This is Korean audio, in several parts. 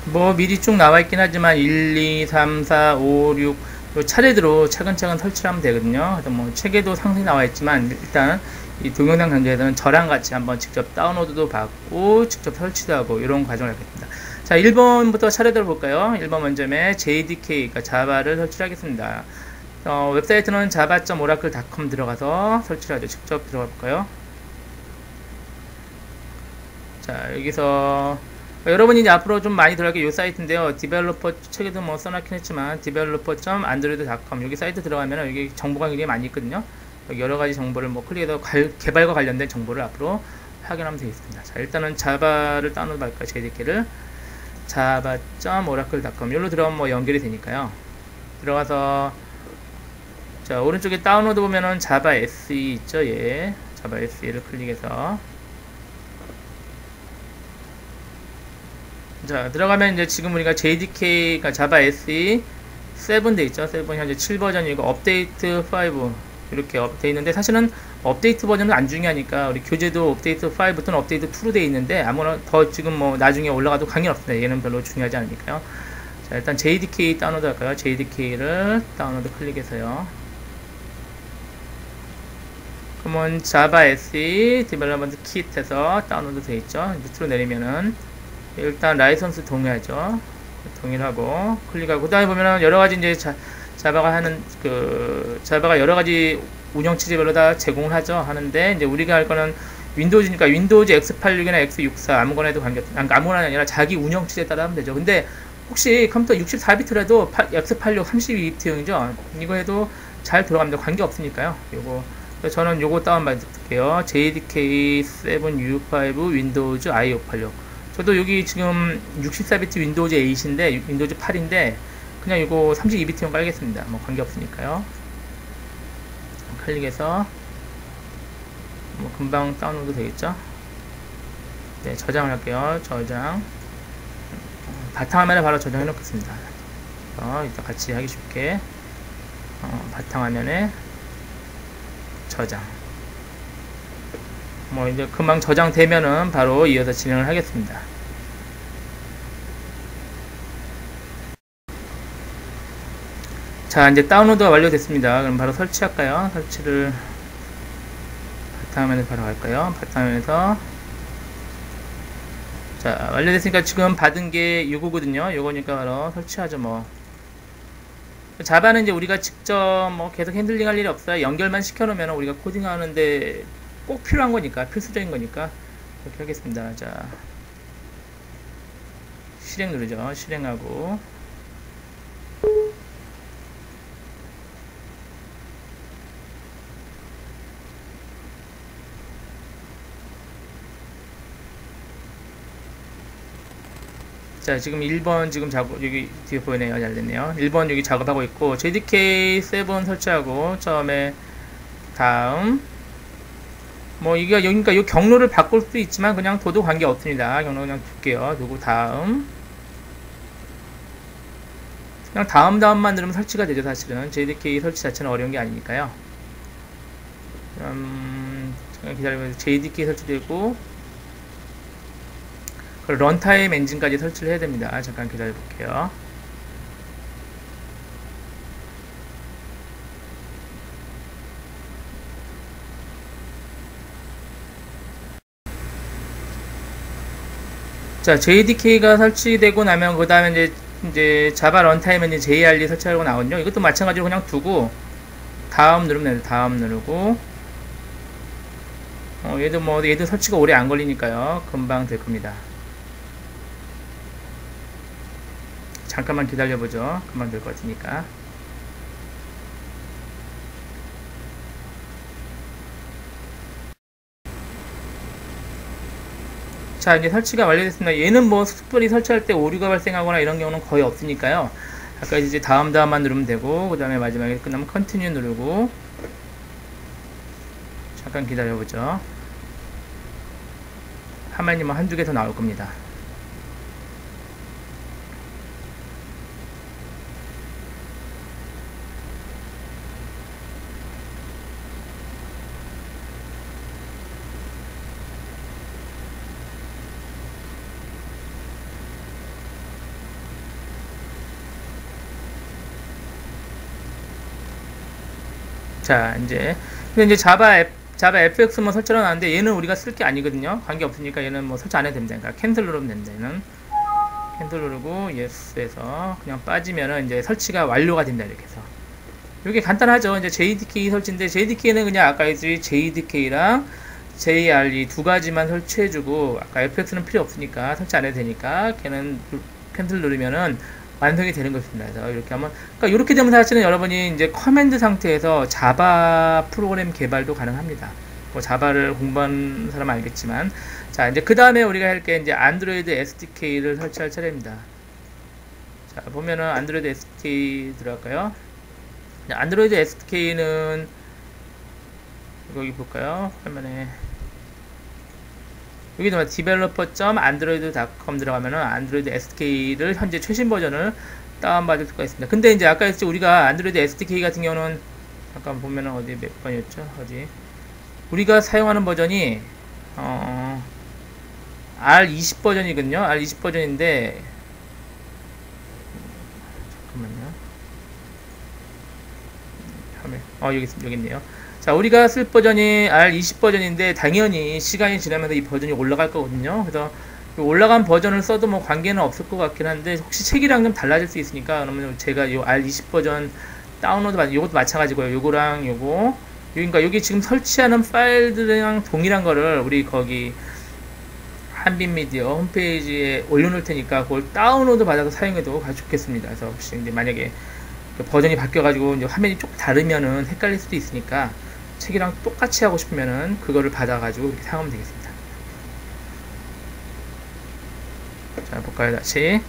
뭐 미리 쭉 나와 있긴 하지만 1, 2, 3, 4, 5, 6 요 차례대로 차근차근 설치를 하면 되거든요. 그래서 뭐 책에도 상세히 나와 있지만 일단 이 동영상 강좌에서는 저랑 같이 한번 직접 다운로드도 받고 직접 설치도 하고 이런 과정을 하겠습니다. 자, 1번부터 차례대로 볼까요? 1번 먼저 JDK, 그러니까 자바를 설치를 하겠습니다. 웹사이트는 java.oracle.com 들어가서 설치를 하죠. 직접 들어가 볼까요? 자, 여기서 여러분이 이제 앞으로 좀 많이 들어갈 게 이 사이트인데요. 디벨로퍼 책에도 뭐 써놨긴 했지만 developer.android.com 여기 사이트 들어가면 여기 정보가 굉장히 많이 있거든요. 여기 여러 가지 정보를 뭐 클릭해서 개발과 관련된 정보를 앞으로 확인하면 되겠습니다. 자, 일단은 자바를 다운로드 할까요? JDK를 java.oracle.com 여기로 들어가면 뭐 연결이 되니까요. 들어가서 자, 오른쪽에 다운로드 보면은 자바 SE 있죠? 예. 자바 SE를 클릭해서 자, 들어가면 이제 지금 우리가 JDK, 그러니까 자바 SE 7 돼 있죠? 7 현재 7버전이고 업데이트 5 이렇게 돼 있는데 사실은 업데이트 버전은 안 중요하니까 우리 교재도 업데이트 5 또는 업데이트 2로 돼 있는데 아무나 더 지금 뭐 나중에 올라가도 관계없습니다. 얘는 별로 중요하지 않으니까요. 자, 일단 JDK 다운로드 할까요? JDK를 다운로드 클릭해서요. 그러면 자바 SE 디벨로먼트 킷에서 다운로드 돼 있죠? 밑으로 내리면은 일단 라이선스 동의하죠. 동일하고 클릭하고 그다음에 보면은 여러 가지 이제 자바가 하는 자바가 여러 가지 운영 체제별로 다 제공을 하죠. 하는데 이제 우리가 할 거는 윈도우즈니까 윈도우즈 X86이나 X64 아무거나 해도 아무거나 아니라 자기 운영 체제에 따라 하면 되죠. 근데 혹시 컴퓨터 64비트라도 X86 32비트용이죠. 이거 해도 잘 들어갑니다. 관계 없으니까요. 요거 저는 요거 다운 받을게요. JDK7U5 윈도우즈 i586 저도 여기 지금 64비트 윈도우즈 8인데 윈도우즈 8인데 그냥 이거 32비트용 깔겠습니다. 뭐 관계없으니까요. 클릭해서 뭐 금방 다운로드 되겠죠. 네, 저장을 할게요. 저장 바탕화면에 바로 저장해 놓겠습니다. 이따 같이 하기 쉽게 바탕화면에 저장 뭐 이제 금방 저장되면은 바로 이어서 진행을 하겠습니다. 자, 이제 다운로드가 완료됐습니다. 그럼 바로 설치할까요? 설치를 바탕화면에 바로 갈까요? 바탕화면에서 자, 완료됐으니까 지금 받은 게 이거거든요. 요거니까 바로 설치하죠. 뭐 자바는 이제 우리가 직접 뭐 계속 핸들링 할 일이 없어요. 연결만 시켜놓으면 우리가 코딩하는데 꼭 필요한 거니까, 필수적인 거니까 이렇게 하겠습니다. 자, 실행 누르죠. 실행하고 자, 지금 1번 지금 작업 여기 뒤에 보이네요. 잘 됐네요. 1번 여기 작업하고 있고 JDK7 설치하고 처음에 다음 뭐 이게 그러니까 이 경로를 바꿀 수도 있지만 그냥 둬도 관계 없습니다. 경로 그냥 둘게요. 두고 다음 그냥 다음만 누르면 설치가 되죠. 사실은 JDK 설치 자체는 어려운 게 아니니까요. 잠깐 기다리면 JDK 설치되고 런타임 엔진까지 설치를 해야 됩니다. 잠깐 기다려 볼게요. 자, JDK가 설치되고 나면 그 다음에 이제 자바 런타임은 이제 JRE 설치하고 나오거든요. 이것도 마찬가지로 그냥 두고 다음 누르면 돼요. 다음 누르고 얘도 설치가 오래 안 걸리니까요. 금방 될 겁니다. 잠깐만 기다려보죠. 금방 될 것 같으니까. 자, 이제 설치가 완료됐습니다. 얘는 뭐 특별히 설치할 때 오류가 발생하거나 이런 경우는 거의 없으니까요. 아까 이제 다음만 누르면 되고, 그 다음에 마지막에 끝나면 컨티뉴 누르고, 잠깐 기다려보죠. 화면이 뭐 한두 개 더 나올 겁니다. 자, 근데 이제 자바 fx만 설치해 놨는데 얘는 우리가 쓸 게 아니거든요. 관계 없으니까 얘는 뭐 설치 안 해도 됩니다. 그러니까 캔슬 누르면 됩니다. 얘는 캔슬 누르고 yes에서 그냥 빠지면은 이제 설치가 완료가 된다. 이렇게 해서 이게 간단하죠. 이제 JDK 설치인데 JDK는 그냥 아까 했듯이 JDK랑 JRE 두 가지만 설치해주고 아까 fx는 필요 없으니까 설치 안 해도 되니까 걔는 캔슬 누르면은 완성이 되는 것입니다. 그래서 이렇게 하면, 그러니까 이렇게 되면 사실은 여러분이 이제 커맨드 상태에서 자바 프로그램 개발도 가능합니다. 뭐 자바를 공부한 사람은 알겠지만, 자 이제 그 다음에 우리가 할 게 이제 안드로이드 SDK를 설치할 차례입니다. 자 보면은 안드로이드 SDK 들어갈까요? 안드로이드 SDK는 여기 볼까요? 화면에 여기 developer.android.com 들어가면은 안드로이드 SDK를 현재 최신 버전을 다운받을 수가 있습니다. 근데 이제 아까 했죠, 우리가 안드로이드 SDK 같은 경우는 잠깐 보면은 어디 몇 번이었죠? 어디 우리가 사용하는 버전이 R20 버전이거든요. R20 버전인데 잠깐만요. 여기 있네요. 자, 우리가 쓸 버전이 R20 버전인데 당연히 시간이 지나면서 이 버전이 올라갈 거거든요. 그래서 올라간 버전을 써도 뭐 관계는 없을 것 같긴 한데 혹시 책이랑 좀 달라질 수 있으니까 그러면 제가 이 R20 버전 다운로드 받은 요것도 마찬가지고요. 요거랑 요거 그러니까 여기 지금 설치하는 파일들이랑 동일한 거를 우리 거기 한빛미디어 홈페이지에 올려놓을 테니까 그걸 다운로드 받아서 사용해도 아주 좋겠습니다. 그래서 혹시 이제 만약에 버전이 바뀌어가지고 이제 화면이 조금 다르면은 헷갈릴 수도 있으니까 책이랑 똑같이 하고 싶으면은 그거를 받아가지고 이렇게 사용하면 되겠습니다. 자, 볼까요, 다시.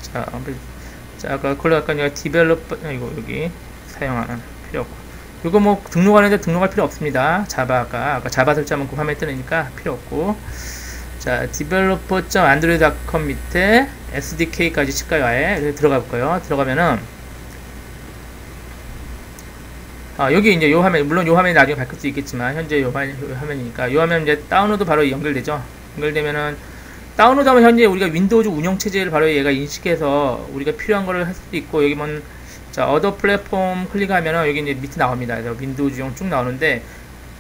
자, 아까 아까 디벨로퍼, 이거 여기 사용하는 필요 없고. 이거 뭐 등록하는데 등록할 필요 없습니다. 아까 자바 설치하면 그 화면에 뜨니까 필요 없고. 자, developer.android.com 밑에 SDK까지 칠까요? 아예 들어가 볼까요? 들어가면은 여기 이제 요 화면, 물론 요 화면이 나중에 바뀔 수 있겠지만 현재 요 화면이니까 요 화면 이제 다운로드 바로 연결되죠. 연결되면은 다운로드하면 현재 우리가 윈도우즈 운영 체제를 바로 얘가 인식해서 우리가 필요한 거를 할 수도 있고, 여기 보면 자 어더 플랫폼 클릭하면은 여기 이제 밑에 나옵니다. 그래서 윈도우즈용 쭉 나오는데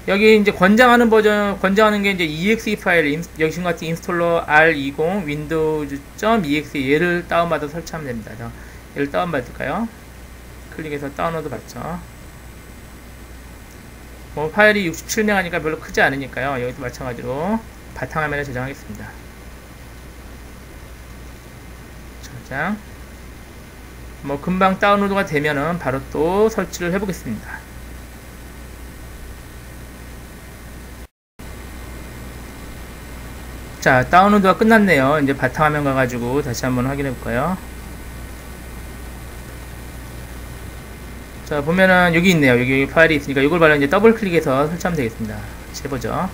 여기 이제 권장하는 게 이제 exe 파일, 여기 지금 같은 인스톨러 R20 windows.exe 얘를 다운받아 설치하면 됩니다. 그래서 얘를 다운받을까요? 클릭해서 다운로드 받죠. 뭐 파일이 67메가니까 별로 크지 않으니까요. 여기도 마찬가지로 바탕화면에 저장하겠습니다. 저장. 뭐 금방 다운로드가 되면은 바로 또 설치를 해보겠습니다. 자, 다운로드가 끝났네요. 이제 바탕화면 가가지고 다시 한번 확인해 볼까요? 자, 보면은 여기 있네요. 여기 파일이 있으니까 이걸 바로 이제 더블 클릭해서 설치하면 되겠습니다. 같이 해보죠.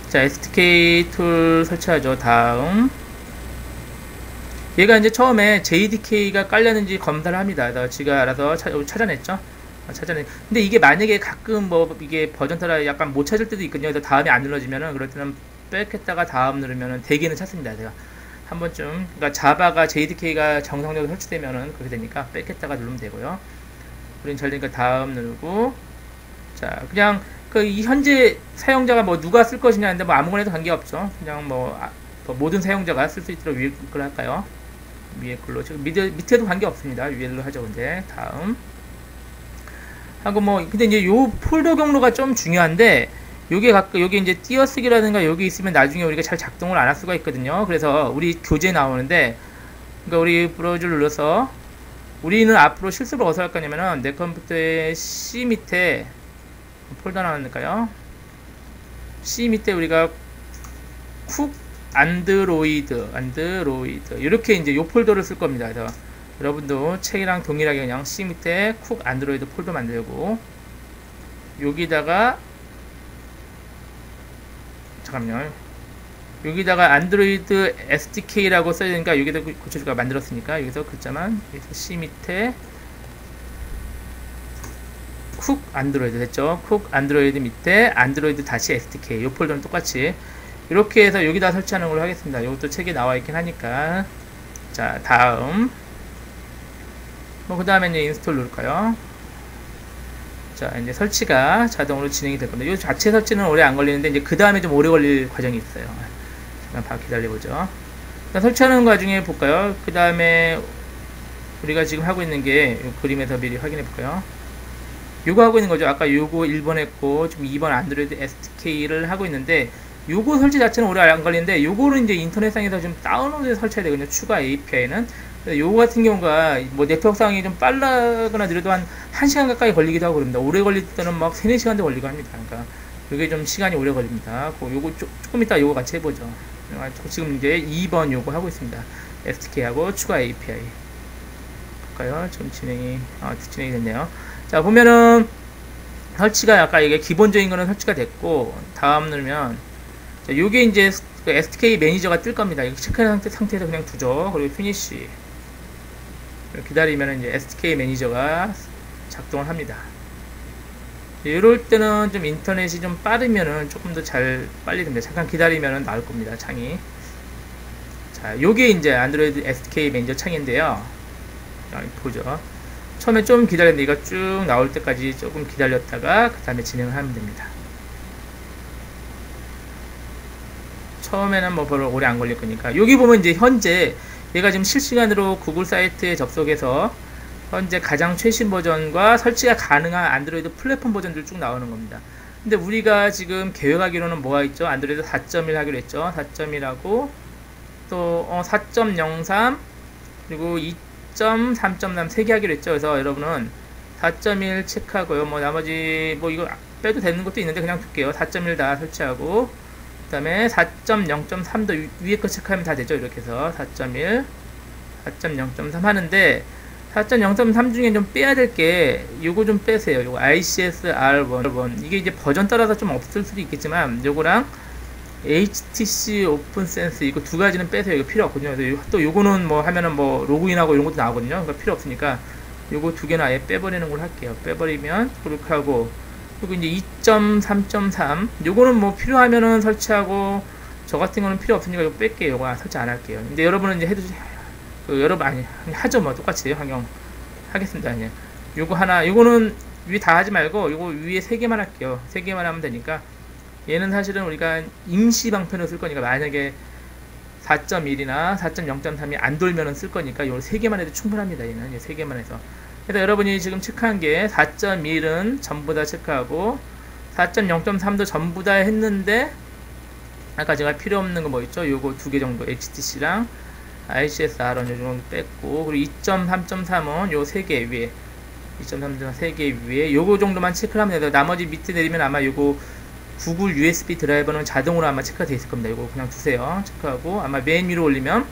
자, SDK 툴 설치하죠. 다음. 얘가 이제 처음에 JDK가 깔렸는지 검사를 합니다. 그래서 지가 알아서 찾아냈죠. 근데 이게 만약에 가끔 뭐 이게 버전 따라 약간 못 찾을 때도 있거든요. 그래서 다음에 안 눌러지면은 그럴 때는 빽했다가 다음 누르면은 대개는 찾습니다. 제가 한 번쯤, 그러니까 자바가 JDK가 정상적으로 설치되면은 그렇게 되니까 빽했다가 누르면 되고요. 우린 잘 되니까 다음 누르고, 자 그냥 이 현재 사용자가 뭐 누가 쓸 것이냐 하는데 뭐 아무거나 해도 관계없죠. 그냥 뭐 모든 사용자가 쓸 수 있도록 위에 걸 할까요? 위에 걸로, 지금 밑에도 관계없습니다. 위에로 하죠. 근데 다음 하고 뭐, 근데 이제 요 폴더 경로가 좀 중요한데 요게 이제 띄어쓰기라든가 여기 있으면 나중에 우리가 잘 작동을 안 할 수가 있거든요. 그래서 우리 교재에 나오는데, 그러니까 우리 브라우저를 눌러서 우리는 앞으로 실습을 어디서 할 거냐면은 내 컴퓨터의 C 밑에 폴더 나왔을까요? C 밑에 우리가 쿡 안드로이드 이렇게 이제 요 폴더를 쓸 겁니다. 그래서 여러분도 책이랑 동일하게 그냥 C 밑에 쿡 안드로이드 폴더 만들고, 여기다가 잠깐만요. 여기다가 안드로이드 SDK라고 써야 되니까 여기다 고쳐주가 만들었으니까 여기서 글자만 여기서 C 밑에 쿡 안드로이드 됐죠. 쿡 안드로이드 밑에 안드로이드 다시 SDK 요 폴더는 똑같이 이렇게 해서 여기다 설치하는 걸로 하겠습니다. 이것도 책에 나와 있긴 하니까. 자, 다음. 뭐, 그 다음에 이제 인스톨 누를까요? 자, 이제 설치가 자동으로 진행이 될 겁니다. 이 자체 설치는 오래 안 걸리는데, 이제 그 다음에 좀 오래 걸릴 과정이 있어요. 잠깐 기다려보죠. 설치하는 과정에 볼까요? 그 다음에 우리가 지금 하고 있는 게 그림에서 미리 확인해 볼까요? 요거 하고 있는 거죠. 아까 요거 1번 했고 지금 2번 안드로이드 SDK를 하고 있는데, 요거 설치 자체는 오래 안 걸리는데 요거를 이제 인터넷상에서 좀 다운로드해서 설치해야 되거든요. 추가 API는. 요거 같은 경우가 뭐 네트워크상이 좀 빨라거나 느려도 한 1시간 가까이 걸리기도 하고 그럽니다. 오래 걸릴 때는 막 3, 4시간도 걸리고 합니다. 그러니까 요게 좀 시간이 오래 걸립니다. 요거 조금 이따 요거 같이 해보죠. 지금 이제 2번 요거 하고 있습니다. SDK하고 추가 API 볼까요? 지금 진행이 됐네요. 자, 보면은 설치가 아까 이게 기본적인 거는 설치가 됐고, 다음 누르면 자, 요게 이제 그 SDK 매니저가 뜰 겁니다. 이거 체크한 상태에서 그냥 두죠. 그리고 피니시 기다리면 이제 SDK 매니저가 작동을 합니다. 이럴 때는 좀 인터넷이 좀 빠르면은 조금 더 빨리 됩니다. 잠깐 기다리면은 나올 겁니다. 창이. 자, 요게 이제 안드로이드 SDK 매니저 창인데요. 자, 보죠. 처음에 좀 기다렸는데 이거 쭉 나올 때까지 조금 기다렸다가 그 다음에 진행을 하면 됩니다. 처음에는 뭐 별로 오래 안 걸릴 거니까. 여기 보면 이제 현재 얘가 지금 실시간으로 구글 사이트에 접속해서 현재 가장 최신 버전과 설치가 가능한 안드로이드 플랫폼 버전들 쭉 나오는 겁니다. 근데 우리가 지금 계획하기로는 뭐가 있죠? 안드로이드 4.1 하기로 했죠. 4.1하고 또 4.03 그리고 2.3.3 3개 하기로 했죠. 그래서 여러분은 4.1 체크하고요. 뭐 나머지 뭐 이거 빼도 되는 것도 있는데 그냥 둘게요. 4.1 다 설치하고 그 다음에 4.0.3도 위에 거 체크하면 다 되죠. 이렇게 해서 4.1 4.0.3 하는데 4.0.3 중에 좀 빼야 될 게 요거 좀 빼세요. 요거 ICS R1 이게 이제 버전 따라서 좀 없을 수도 있겠지만 요거랑 HTC 오픈센스 이거 두 가지는 빼세요. 이거 필요 없거든요. 그래서 또 요거는 뭐 하면은 뭐 로그인하고 이런 것도 나오거든요. 그러니까 필요 없으니까 요거 두 개는 아예 빼버리는 걸 할게요. 빼버리면 그렇게 하고, 그리고 이제 2.3.3 요거는 뭐 필요하면은 설치하고 저 같은 거는 필요 없으니까 이거 뺄게요. 요거 설치 안 할게요. 근데 여러분은 이제 해도 여러분 아니 하죠. 뭐 똑같이 환경 하겠습니다. 그냥 요거 하나, 요거는 위 다 하지 말고 요거 위에 3개만 할게요. 3개만 하면 되니까. 얘는 사실은 우리가 임시 방편으로 쓸 거니까 만약에 4.1이나 4.0.3이 안 돌면은 쓸 거니까 요 3개만 해도 충분합니다. 얘는 3개만 해서. 그래서 여러분이 지금 체크한 게 4.1은 전부 다 체크하고 4.0.3도 전부 다 했는데, 아까 제가 필요 없는 거 뭐 있죠? 요거 2개 정도 HTC랑 ICS R1 요 정도 뺐고, 그리고 2.3.3은 요 3개 위에 2.3.3 3개 위에 요거 정도만 체크를 하면 돼요. 나머지 밑에 내리면 아마 요거 구글 USB 드라이버는 자동으로 아마 체크가 되어 있을 겁니다. 이거 그냥 두세요. 체크하고 아마 맨 위로 올리면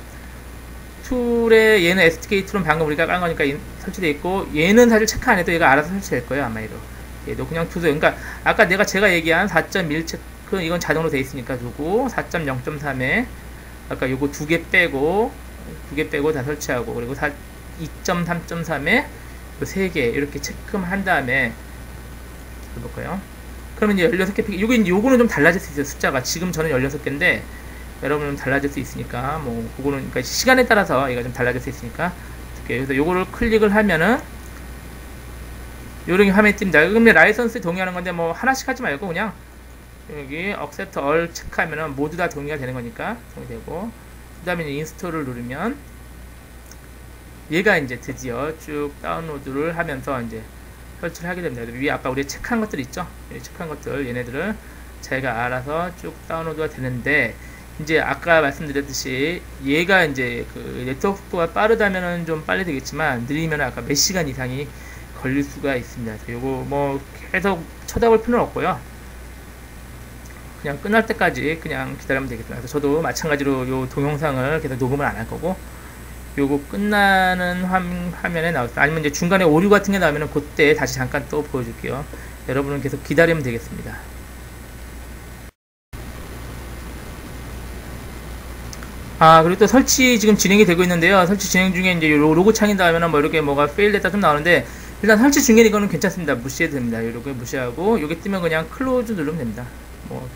툴에 얘는 SDK 툴은 방금 우리가 깐 거니까 설치되어 있고, 얘는 사실 체크 안 해도 얘가 알아서 설치될 거예요. 아마 얘도 그냥 두세요. 그러니까 아까 제가 얘기한 4.1 체크 이건 자동으로 되어 있으니까 두고, 4.0.3에 아까 요거 2개 빼고 다 설치하고, 그리고 2.3.3에 요 3개 이렇게 체크만 한 다음에 해볼까요? 그러면 이제 16개, 요거는 좀 달라질 수 있어요. 숫자가. 지금 저는 16개인데, 여러분은 달라질 수 있으니까, 뭐, 그거는, 그러니까 시간에 따라서 얘가 좀 달라질 수 있으니까, 그래서 요거를 클릭을 하면은, 요런 게 화면에 뜹니다. 그러면 라이선스에 동의하는 건데, 뭐, 하나씩 하지 말고, 그냥, 여기, Accept All 체크하면은 모두 다 동의가 되는 거니까, 동의되고, 그 다음에 인스톨을 누르면, 얘가 이제 드디어 쭉 다운로드를 하면서, 이제, 설치를 하게 됩니다. 위에 아까 우리 체크한 것들 있죠? 체크한 것들, 얘네들을 제가 알아서 쭉 다운로드가 되는데, 이제 아까 말씀드렸듯이 얘가 이제 그 네트워크가 빠르다면은 좀 빨리 되겠지만, 느리면 아까 몇 시간 이상이 걸릴 수가 있습니다. 그래서 요거 뭐 계속 쳐다볼 필요는 없고요. 그냥 끝날 때까지 그냥 기다리면 되겠습니다. 그래서 저도 마찬가지로 요 동영상을 계속 녹음을 안 할 거고, 요거 끝나는 화면에 나왔어요. 아니면 이제 중간에 오류 같은 게 나오면 그때 다시 잠깐 또 보여줄게요. 여러분은 계속 기다리면 되겠습니다. 그리고 또 설치 지금 진행이 되고 있는데요. 설치 진행 중에 이제 로고 창이 나오면 뭐 이렇게 뭐가 페일됐다 좀 나오는데, 일단 설치 중에 이거는 괜찮습니다. 무시해도 됩니다. 이렇게 무시하고, 여기 뜨면 그냥 클로즈 누르면 됩니다. 뭐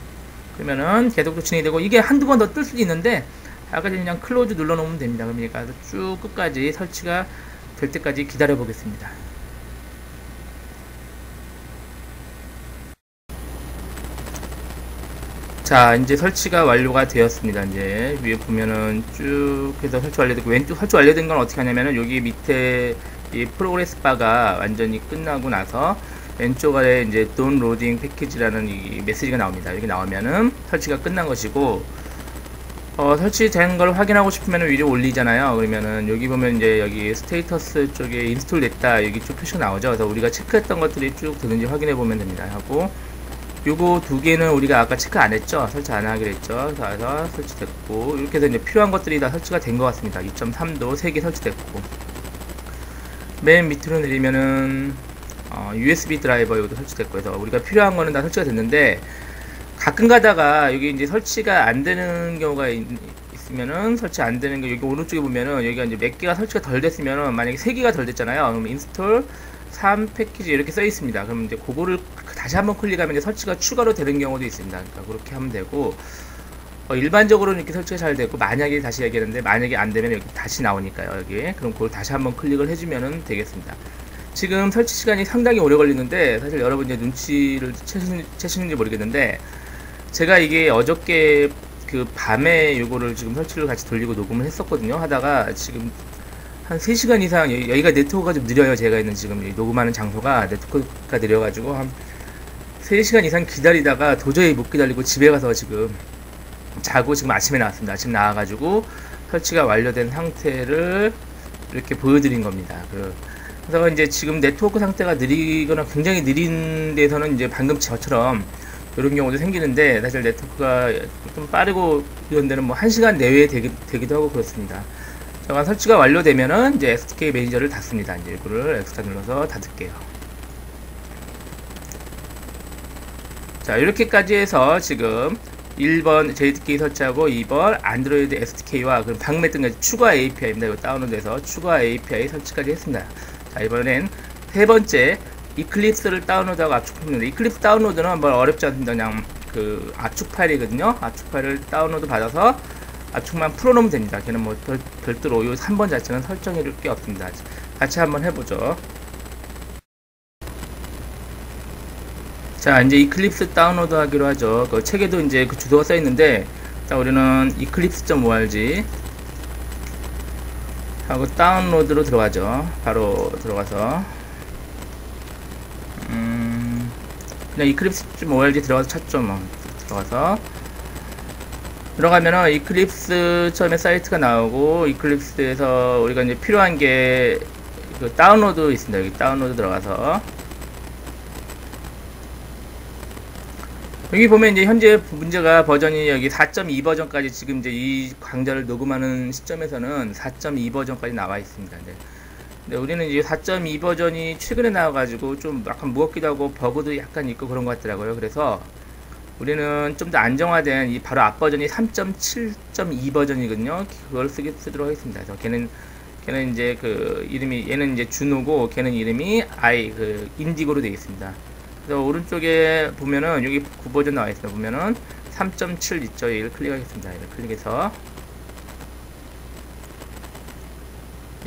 그러면은 계속 또 진행이 되고, 이게 한두 번 더 뜰 수도 있는데 아까 전에 그냥 클로즈 눌러 놓으면 됩니다. 그러니까 쭉 끝까지 설치가 될 때까지 기다려 보겠습니다. 자, 이제 설치가 완료가 되었습니다. 이제 위에 보면은 쭉 해서 설치 완료되고, 왼쪽 설치 완료된 건 어떻게 하냐면은 여기 밑에 이 프로그레스 바가 완전히 끝나고 나서 왼쪽 아래 이제 Don't Loading Package라는 이 메시지가 나옵니다. 여기 나오면은 설치가 끝난 것이고, 설치된 걸 확인하고 싶으면 위로 올리잖아요. 그러면은 여기 보면 이제 여기 스테이터스 쪽에 인스톨 됐다 여기 쭉 표시가 나오죠. 그래서 우리가 체크했던 것들이 쭉 되는지 확인해 보면 됩니다. 하고 요거 두 개는 우리가 아까 체크 안 했죠. 설치 안 하기로 했죠. 그래서 설치됐고, 이렇게 해서 이제 필요한 것들이 다 설치가 된 것 같습니다. 2.3도 3개 설치됐고, 맨 밑으로 내리면은 USB 드라이버 이것도 설치됐고 해서 우리가 필요한 거는 다 설치가 됐는데, 가끔 가다가 여기 이제 설치가 안 되는 경우가 있으면은, 설치 안 되는 게 여기 오른쪽에 보면은 여기가 이제 몇 개가 설치가 덜 됐으면은, 만약에 3개가 덜 됐잖아요. 그럼 인스톨 3 패키지 이렇게 써 있습니다. 그럼 이제 그거를 다시 한번 클릭하면 이제 설치가 추가로 되는 경우도 있습니다. 그러니까 그렇게 하면 되고, 일반적으로는 이렇게 설치가 잘 되고, 만약에 다시 얘기하는데 만약에 안 되면 여기 다시 나오니까요. 여기 그럼 그걸 다시 한번 클릭을 해주면은 되겠습니다. 지금 설치 시간이 상당히 오래 걸리는데, 사실 여러분 이제 눈치를 채시는지 모르겠는데, 제가 이게 어저께 그 밤에 요거를 지금 설치를 같이 돌리고 녹음을 했었거든요. 하다가 지금 한 3시간 이상, 여기가 네트워크가 좀 느려요. 제가 있는 지금 녹음하는 장소가 네트워크가 느려가지고 한 3시간 이상 기다리다가 도저히 못 기다리고 집에 가서 지금 자고 지금 아침에 나왔습니다. 아침 나와가지고 설치가 완료된 상태를 이렇게 보여드린 겁니다. 그래서 이제 지금 네트워크 상태가 느리거나 굉장히 느린 데서는 이제 방금 저처럼 이런 경우도 생기는데, 사실 네트워크가 좀 빠르고 이런 데는 뭐 1시간 내외에 되기도 하고 그렇습니다. 자, 설치가 완료되면은 이제 SDK 매니저를 닫습니다. 이제 이거를 엑스트라 눌러서 닫을게요. 자, 이렇게까지 해서 지금 1번 JDK 설치하고 2번 안드로이드 SDK와 그럼 방금 했던 게 추가 API입니다. 이거 다운로드해서 추가 API 설치까지 했습니다. 자, 이번엔 세 번째 이클립스를 다운로드하고 압축합니다. 이클립스 다운로드는 뭐 어렵지 않습니다. 그냥 그 압축 파일이거든요. 압축 파일을 다운로드 받아서 압축만 풀어놓으면 됩니다. 걔는 뭐 별도로 요 3번 자체는 설정해줄 게 없습니다. 같이 한번 해보죠. 자, 이제 이클립스 다운로드 하기로 하죠. 그 책에도 이제 그 주소가 써 있는데, 자, 우리는 eclipse.org 하고 다운로드로 들어가죠. 바로 들어가서 그냥 eclipse.org 들어가서 찾죠. 뭐 들어가서 들어가면은 이클립스 처음에 사이트가 나오고, 이클립스에서 우리가 이제 필요한 게 그 다운로드 있습니다. 여기 다운로드 들어가서 여기 보면 이제 현재 문제가 버전이 여기 4.2 버전까지 지금 이제 이 강좌를 녹음하는 시점에서는 4.2 버전까지 나와 있습니다. 근데 우리는 이제 4.2 버전이 최근에 나와가지고 좀 약간 무겁기도 하고 버그도 약간 있고 그런 것 같더라고요. 그래서 우리는 좀 더 안정화된 이 바로 앞 버전이 3.7.2 버전이거든요. 그걸 쓰도록 하겠습니다. 그래서 걔는 이제 그 이름이, 얘는 이제 준호고 걔는 이름이 그 인디고로 되어 있습니다. 그래서 오른쪽에 보면은 여기 9버전 나와 있습니다. 보면은 3.7 있죠. 얘를 클릭하겠습니다. 얘를 클릭해서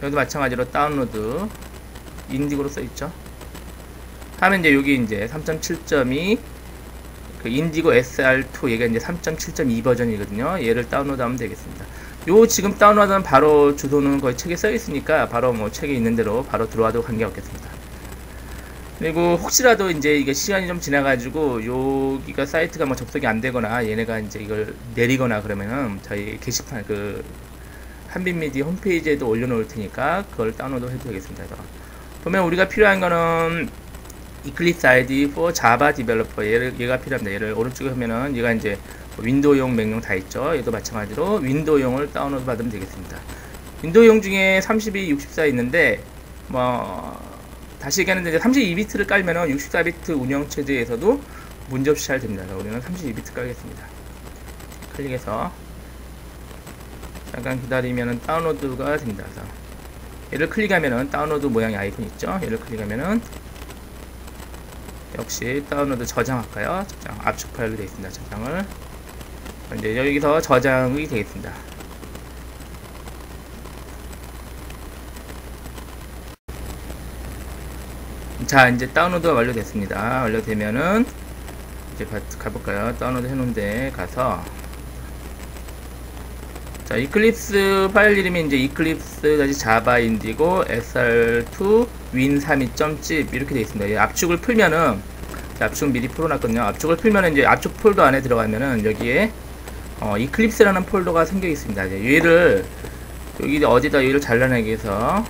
여기도 마찬가지로 다운로드 인디고로 써 있죠. 하면 이제 여기 이제 3.7.2 그 인디고 SR2 얘가 이제 3.7.2 버전이거든요. 얘를 다운로드하면 되겠습니다. 요 지금 다운로드하면 바로 주소는 거의 책에 써 있으니까 바로 뭐 책에 있는 대로 바로 들어와도 관계없겠습니다. 그리고 혹시라도 이제 이게 시간이 좀 지나가지고 여기가 사이트가 뭐 접속이 안 되거나 얘네가 이제 이걸 내리거나 그러면은 저희 게시판 그 한빛미디어 홈페이지에도 올려놓을 테니까 그걸 다운로드 해도 되겠습니다. 그래서 보면 우리가 필요한 거는 Eclipse IDE for Java Developer 얘가 필요합니다. 얘를 오른쪽에 보면은 얘가 이제 윈도우용 명령 다 있죠. 얘도 마찬가지로 윈도우용을 다운로드 받으면 되겠습니다. 윈도우용 중에 32, 64 있는데 뭐 다시 얘기하는데 32비트를 깔면은 64비트 운영체제에서도 문제없이 잘 됩니다. 우리는 32비트 깔겠습니다. 클릭해서 잠깐 기다리면은 다운로드가 됩니다. 그래서 얘를 클릭하면은 다운로드 모양의 아이콘 있죠. 얘를 클릭하면은 역시 다운로드 저장할까요? 저장 압축 파일로 되어 있습니다. 저장을 이제 여기서 저장이 되겠습니다. 자, 이제 다운로드가 완료됐습니다. 완료되면은 이제 가볼까요? 다운로드 해놓은데 가서, 자, 이클립스 파일 이름이 이제 이클립스 자바 인디고 sr2 win32.zip 이렇게 되어 있습니다. 이 압축을 풀면은, 압축 미리 풀어놨거든요. 압축을 풀면은 이제 압축 폴더 안에 들어가면은 여기에 이클립스라는 폴더가 생겨 있습니다. 이제 얘를 여기 어디다 얘를 잘라내기 위해서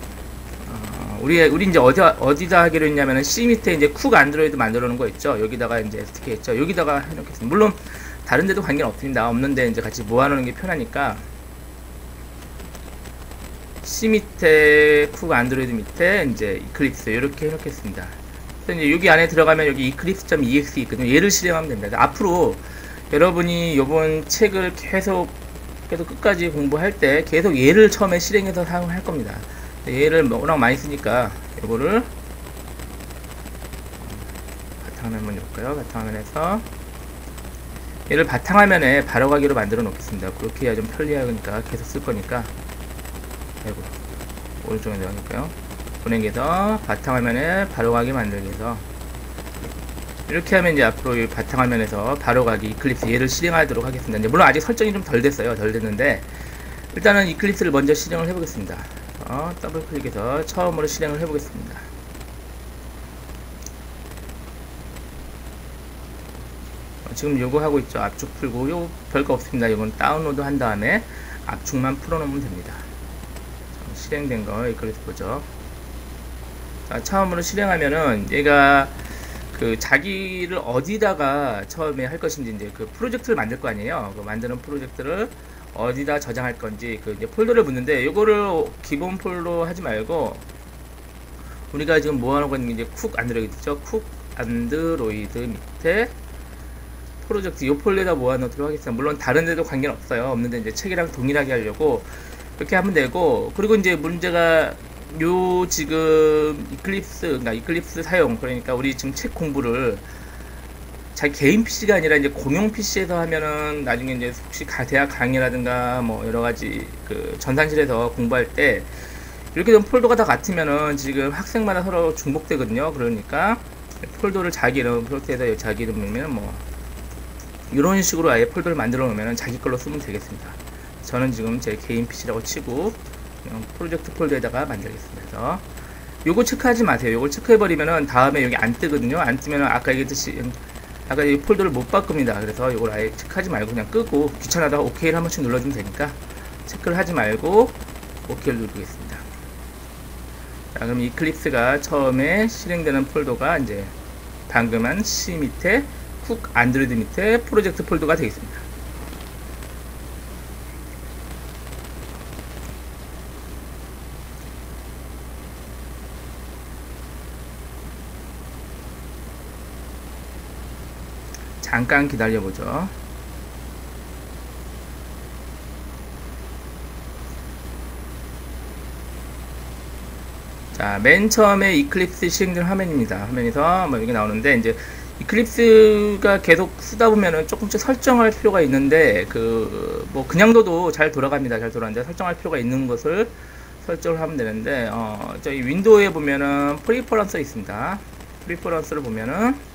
우리 이제 어디다 하기로 했냐면은 C 밑에 이제 쿡 안드로이드 만들어 놓은 거 있죠. 여기다가 이제 SDK 있죠. 여기다가 해놓겠습니다. 물론 다른 데도 관계는 없습니다. 없는데 이제 같이 모아놓는 게 편하니까 C 밑에 쿡 안드로이드 밑에 이제 이클립스 이렇게 해놓겠습니다. 그래서 이제 여기 안에 들어가면 여기 eclipse.exe 있거든요. 얘를 실행하면 됩니다. 앞으로 여러분이 요번 책을 계속 끝까지 공부할 때 계속 얘를 처음에 실행해서 사용할 겁니다. 얘를 워낙 많이 쓰니까 이거를 바탕화면 한번 해볼까요? 바탕화면에서 얘를 바탕화면에 바로가기로 만들어 놓겠습니다. 그렇게 해야 좀 편리하니까 계속 쓸 거니까. 아이고, 오른쪽에 내려갈까요? 보내기에서 바탕화면에 바로가기 만들기 해서 이렇게 하면 이제 앞으로 이 바탕화면에서 바로가기 이클립스 얘를 실행하도록 하겠습니다. 이제 물론 아직 설정이 좀 덜 됐어요. 덜 됐는데 일단은 이클립스를 먼저 실행을 해보겠습니다. 더블 클릭해서 처음으로 실행을 해보겠습니다. 지금 요거 하고 있죠. 압축 풀고 요 별거 없습니다. 이건 다운로드 한 다음에 압축만 풀어놓으면 됩니다. 실행된 거 이클립스 보죠. 자, 처음으로 실행하면은 얘가 그 자기를 어디다가 처음에 할 것인지 이제 그 프로젝트를 만들 거 아니에요. 그 만드는 프로젝트를 어디다 저장할 건지 그 이제 폴더를 묻는데 요거를 기본 폴더 하지 말고 우리가 지금 모아놓고 있는 게 이제 쿡 안드로이드 있죠. 쿡 안드로이드 밑에 프로젝트 요 폴더에다 모아놓도록 하겠습니다. 물론 다른 데도 관계는 없어요. 없는데 이제 책이랑 동일하게 하려고 이렇게 하면 되고, 그리고 이제 문제가 요 지금 그러니까 이클립스 사용, 그러니까 우리 지금 책 공부를 자기 개인 PC가 아니라 이제 공용 PC에서 하면은 나중에 이제 혹시 대학 강의라든가 뭐 여러 가지 그 전산실에서 공부할 때 이렇게 된 폴더가 다 같으면은 지금 학생마다 서로 중복되거든요. 그러니까 폴더를 자기 이름 프로젝트에서 자기 이름이면 뭐 이런 식으로 아예 폴더를 만들어 놓으면 자기 걸로 쓰면 되겠습니다. 저는 지금 제 개인 PC라고 치고 그냥 프로젝트 폴더에다가 만들겠습니다. 그래서 요거 체크하지 마세요. 요걸 체크해버리면은 다음에 여기 안 뜨거든요. 안 뜨면은 아까 얘기했듯이 아까 이 폴더를 못 바꿉니다. 그래서 요걸 아예 체크하지 말고 그냥 끄고 귀찮아다가 OK를 한 번씩 눌러주면 되니까 체크를 하지 말고 OK를 누르겠습니다. 자, 그럼 이클립스가 처음에 실행되는 폴더가 이제 방금 한 C 밑에 쿡 안드로이드 밑에 프로젝트 폴더가 되겠습니다. 잠깐 기다려보죠. 자, 맨 처음에 이클립스 실행된 화면입니다. 화면에서 뭐 이게 나오는데 이제 이클립스가 계속 쓰다 보면은 조금씩 설정할 필요가 있는데 뭐 그냥 둬도 잘 돌아갑니다. 잘 돌아가는데 설정할 필요가 있는 것을 설정을 하면 되는데 저희 윈도우에 보면은 프리퍼런스 있습니다. 프리퍼런스를 보면은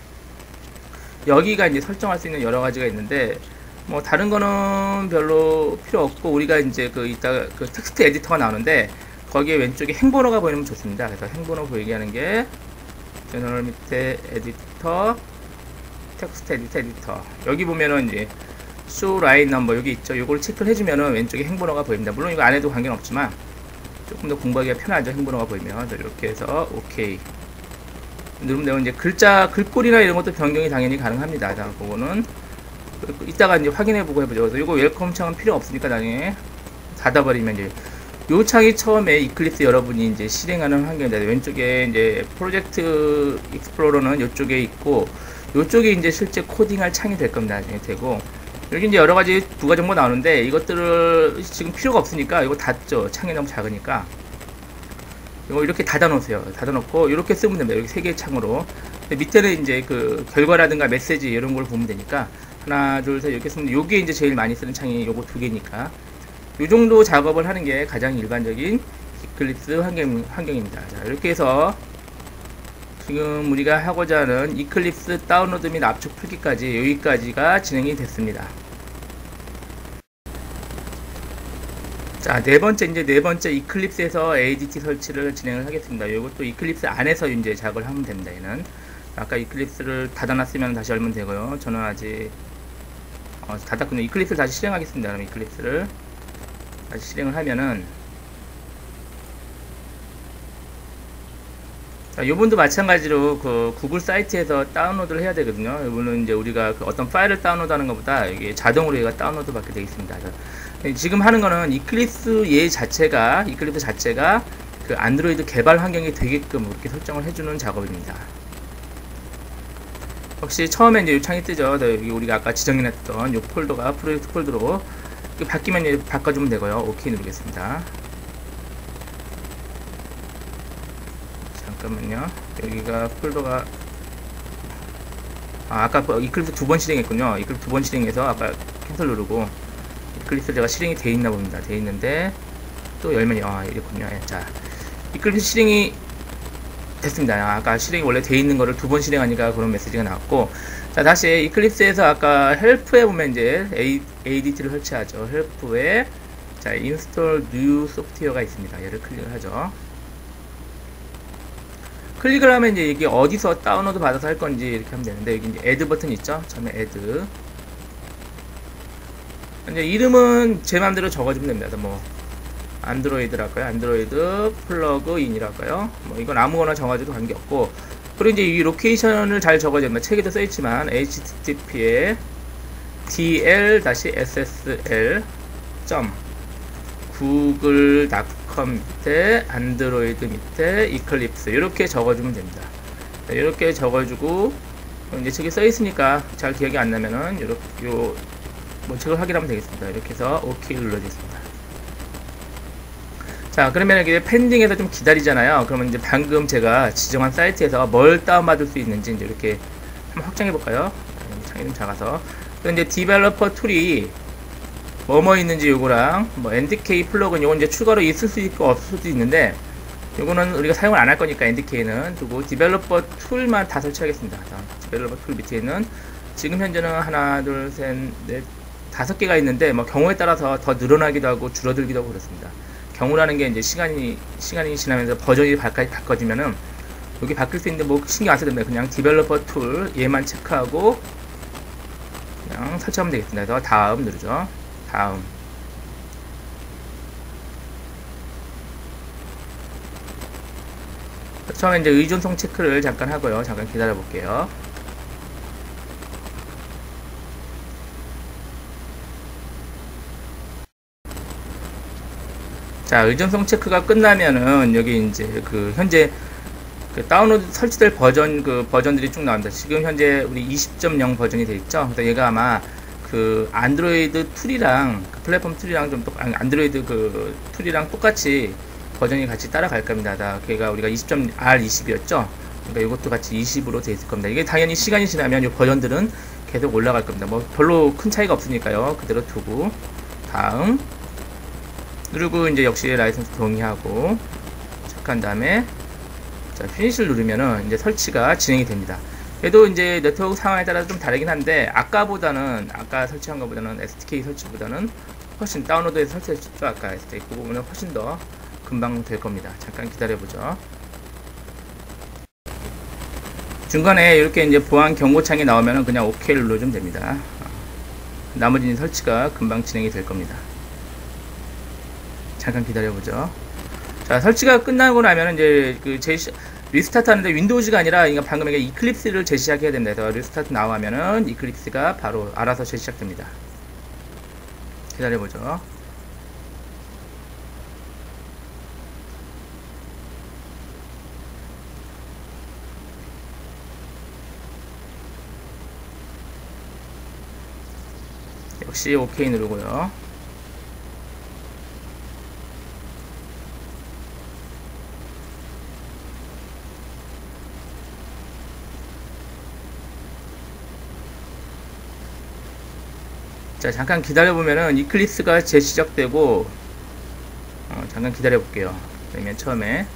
여기가 이제 설정할 수 있는 여러 가지가 있는데 뭐 다른 거는 별로 필요 없고 우리가 이제 이따가 그 텍스트 에디터가 나오는데 거기에 왼쪽에 행번호가 보이면 좋습니다. 그래서 행번호 보이게 하는 게 제너럴 밑에 에디터 텍스트 에디터 여기 보면은 이제 show line number 여기 있죠. 요걸 체크를 해주면은 왼쪽에 행번호가 보입니다. 물론 이거 안 해도 관계는 없지만 조금 더 공부하기가 편하죠. 행번호가 보이면. 이렇게 해서 OK 누르면 되고 이제 글꼴이나 이런 것도 변경이 당연히 가능합니다. 자, 그거는 이따가 이제 확인해보고 해보죠. 그래서 이거 웰컴 창은 필요 없으니까 나중에 닫아버리면 이제 요 창이 처음에 이클립스 여러분이 이제 실행하는 환경입니다. 왼쪽에 이제 프로젝트 익스플로러는 이쪽에 있고 요쪽에 이제 실제 코딩할 창이 될 겁니다. 나중에 되고 여기 이제 여러 가지 부가 정보 나오는데 이것들을 지금 필요가 없으니까 이거 닫죠. 창이 너무 작으니까 이거 이렇게 닫아 놓으세요. 닫아 놓고 이렇게 쓰면 됩니다. 이렇게 세 개의 창으로. 밑에는 이제 그 결과라든가 메시지 이런 걸 보면 되니까 하나 둘 셋 이렇게 쓰면 요게 이제 제일 많이 쓰는 창이 요거 두 개니까 요 정도 작업을 하는 게 가장 일반적인 이클립스 환경입니다. 자, 이렇게 해서 지금 우리가 하고자 하는 이클립스 다운로드 및 압축 풀기까지 여기까지가 진행이 됐습니다. 자, 네 번째 이클립스에서 ADT 설치를 진행을 하겠습니다. 이것도 이클립스 안에서 이제 작업을 하면 됩니다. 얘는 아까 이클립스를 닫아놨으면 다시 열면 되고요. 저는 아직 닫았군요. 이클립스를 다시 실행하겠습니다. 그럼 이클립스를 다시 실행을 하면은 자, 이분도 마찬가지로 그 구글 사이트에서 다운로드를 해야 되거든요. 이분은 이제 우리가 그 어떤 파일을 다운로드하는 것보다 이게 자동으로 얘가 다운로드 받게 되어 있습니다. 지금 하는 거는 이클립스 자체가 그 안드로이드 개발 환경이 되게끔 이렇게 설정을 해주는 작업입니다. 혹시 처음에 이제 이 창이 뜨죠. 여기 우리가 아까 지정해놨던 이 폴더가 프로젝트 폴더로 바뀌면 이제 바꿔주면 되고요. 오케이 누르겠습니다. 잠깐만요. 여기가 폴더가 아까 이클립스 두 번 실행했군요. 이클립스 두 번 실행해서 아까 캔슬 누르고 이클립스 제가 실행이 돼 있나 봅니다. 돼 있는데 또 열면 이렇군요. 자, 이클립스 실행이 됐습니다. 아까 실행이 원래 돼 있는 거를 두 번 실행하니까 그런 메시지가 나왔고, 자, 다시 이클립스에서 아까 헬프에 보면 이제 ADT를 설치하죠. 헬프에 자, 인스톨 뉴 소프트웨어가 있습니다. 얘를 클릭을 하죠. 클릭을 하면 이제 이게 어디서 다운로드 받아서 할 건지 이렇게 하면 되는데, 여기 이제 애드 버튼 있죠. 처음에 애드. 이제 이름은 제 맘대로 적어주면 됩니다. 뭐 안드로이드랄까요? 안드로이드 플러그인이랄까요? 뭐 이건 아무거나 정하줘도 관계없고, 그리고 이제 이 로케이션을 잘 적어야 됩니다. 책에도 써있지만 http에 dl-ssl google.com 밑에 안드로이드 밑에 이클립스 이렇게 적어주면 됩니다. 이렇게 적어주고 이제 책에 써있으니까 잘 기억이 안 나면은 이렇게 책을 확인하면 되겠습니다. 이렇게 해서 OK 눌러주겠습니다. 자, 그러면 이게 펜딩해서 좀 기다리잖아요. 그러면 이제 방금 제가 지정한 사이트에서 뭘 다운받을 수 있는지 이제 이렇게 한번 확장해 볼까요? 창이 좀 작아서. 그리고 이제 디벨로퍼 툴이 뭐뭐 있는지 요거랑 뭐 NDK 플러그인 요건 이제 추가로 있을 수 있고 없을 수도 있는데, 요거는 우리가 사용을 안 할 거니까 NDK는 두고 디벨로퍼 툴만 다 설치하겠습니다. 자, 디벨로퍼 툴 밑에 있는 지금 현재는 하나, 둘, 셋, 넷, 5개가 있는데 뭐 경우에 따라서 더 늘어나기도 하고 줄어들기도 하고 그렇습니다. 경우라는 게 이제 시간이 지나면서 버전이 바꿔지면은 여기 바뀔 수 있는데 뭐 신경 안 써도 됩니다. 그냥 디벨로퍼 툴 얘만 체크하고 그냥 설치하면 되겠습니다. 그래서 다음 누르죠. 다음. 처음에 이제 의존성 체크를 잠깐 하고요. 잠깐 기다려 볼게요. 자, 의존성 체크가 끝나면은 여기 이제 그 현재 그 다운로드 설치될 버전들이 쭉 나옵니다. 지금 현재 우리 20.0 버전이 되어 있죠. 그래서 얘가 아마 그 안드로이드 툴이랑 그 플랫폼 툴이랑 안드로이드 그 툴이랑 똑같이 버전이 같이 따라갈 겁니다. 걔가 우리가 20.R20이었죠. 그러니까 이것도 같이 20으로 되어 있을 겁니다. 이게 당연히 시간이 지나면 이 버전들은 계속 올라갈 겁니다. 뭐 별로 큰 차이가 없으니까요. 그대로 두고 다음 누르고 이제 역시 라이선스 동의하고 체크한 다음에 자, 피니시를 누르면은 이제 설치가 진행이 됩니다. 그래도 이제 네트워크 상황에 따라서 좀 다르긴 한데 아까 설치한 것보다는 SDK 설치보다는 훨씬 다운로드에서 설치했죠. 아까 SDK 그 부분은 훨씬 더 금방 될 겁니다. 잠깐 기다려보죠. 중간에 이렇게 이제 보안 경고창이 나오면은 그냥 OK를 눌러주면 됩니다. 나머지는 설치가 금방 진행이 될 겁니다. 잠깐 기다려보죠. 자, 설치가 끝나고 나면 이제 그 리스타트 하는데 윈도우즈가 아니라 방금 이게 이클립스를 재시작해야 됩니다. 그래서 리스타트 나오면은 이클립스가 바로 알아서 재시작됩니다. 기다려보죠. 역시 OK 누르고요. 자, 잠깐 기다려보면은 이클립스가 재시작되고, 잠깐 기다려볼게요. 그러면 처음에.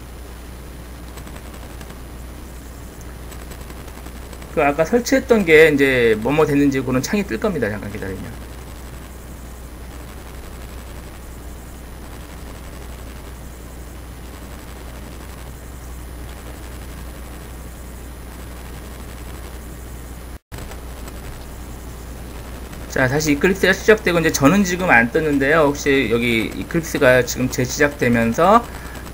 그 아까 설치했던 게 이제 뭐뭐 됐는지 그런 창이 뜰 겁니다. 잠깐 기다리면. 자, 다시 이클립스가 시작되고, 이제 저는 지금 안 떴는데요. 혹시 여기 이클립스가 지금 재시작되면서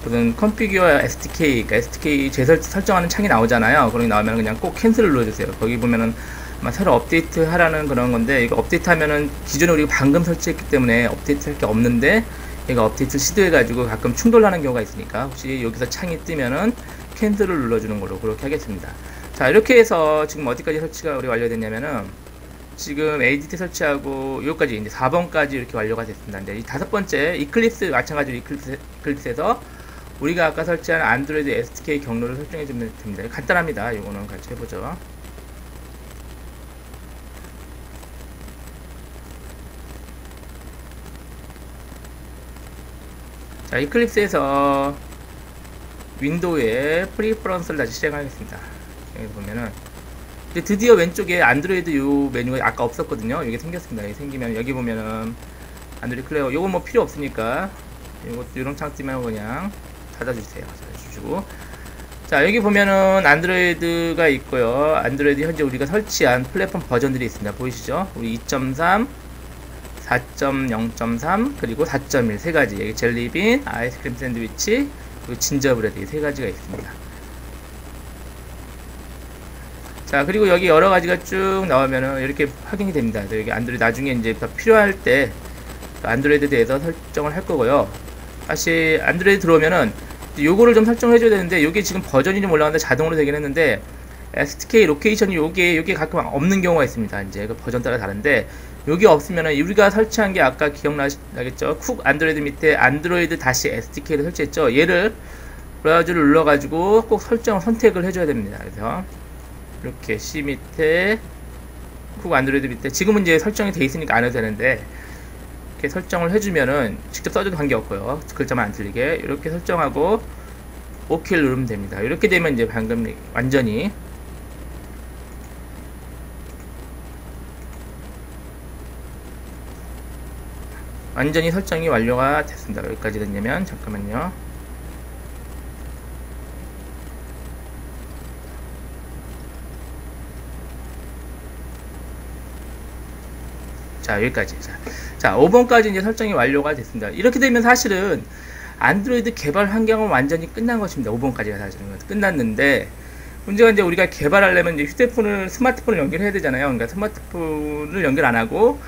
무슨 컨피규어 SDK, 그러니까 SDK 재설정하는 창이 나오잖아요. 그런 게 나오면 그냥 꼭 캔슬을 눌러주세요. 거기 보면은 아마 새로 업데이트 하라는 그런 건데, 이거 업데이트 하면은 기존에 우리가 방금 설치했기 때문에 업데이트 할 게 없는데, 얘가 업데이트 시도해가지고 가끔 충돌하는 경우가 있으니까, 혹시 여기서 창이 뜨면은 캔슬을 눌러주는 걸로 그렇게 하겠습니다. 자, 이렇게 해서 지금 어디까지 설치가 우리 완료됐냐면은, 지금 ADT 설치하고 여기까지 이제 4번까지 이렇게 완료가 됐습니다. 이제 이 5번째 이클립스, 마찬가지로 이클립스에서 우리가 아까 설치한 안드로이드 SDK 경로를 설정해 주면 됩니다. 간단합니다. 이거는 같이 해보죠. 자, 이클립스에서 윈도우에 프리퍼런스를 다시 시작하겠습니다. 여기 보면은 드디어 왼쪽에 안드로이드 요 메뉴가 아까 없었거든요. 이게 생겼습니다. 이게 생기면 여기 보면은 안드로이드 클레어, 요건 뭐 필요 없으니까 이것도 이런 창 뜨면 그냥 닫아주세요. 닫아주시고, 자, 여기 보면은 안드로이드가 있고요. 안드로이드 현재 우리가 설치한 플랫폼 버전들이 있습니다. 보이시죠? 우리 2.3, 4.0.3 그리고 4.1 세 가지. 여기 젤리빈, 아이스크림 샌드위치, 그리고 진저브레드 이 세 가지가 있습니다. 자, 그리고 여기 여러 가지가 쭉 나오면은 이렇게 확인이 됩니다. 여기 안드로이드 나중에 이제 더 필요할 때 안드로이드에 대해서 설정을 할 거고요. 다시 안드로이드 들어오면은 요거를 좀 설정을 해줘야 되는데, 요게 지금 버전이 좀 올라가는데 자동으로 되긴 했는데, SDK 로케이션이 요게 가끔 없는 경우가 있습니다. 이제 그 버전 따라 다른데, 요게 없으면은 우리가 설치한 게 아까 기억나겠죠? 쿡 안드로이드 밑에 안드로이드 다시 SDK를 설치했죠? 얘를 브라우저를 눌러가지고 꼭 선택을 해줘야 됩니다. 그래서 이렇게 C 밑에 쿡 안드로이드 밑에, 지금은 이제 설정이 돼 있으니까 안 해도 되는데, 이렇게 설정을 해주면은 직접 써줘도 관계없고요. 글자만 안 틀리게 이렇게 설정하고 OK를 누르면 됩니다. 이렇게 되면 이제 방금 완전히 설정이 완료가 됐습니다. 여기까지 됐냐면, 잠깐만요. 자, 여기까지. 자, 5번까지 이제 설정이 완료가 됐습니다. 이렇게 되면 사실은 안드로이드 개발 환경은 완전히 끝난 것입니다. 5번까지가 사실은 끝났는데, 문제가 이제 우리가 개발하려면 이제 스마트폰을 연결해야 되잖아요. 그러니까 스마트폰을 연결 안 하고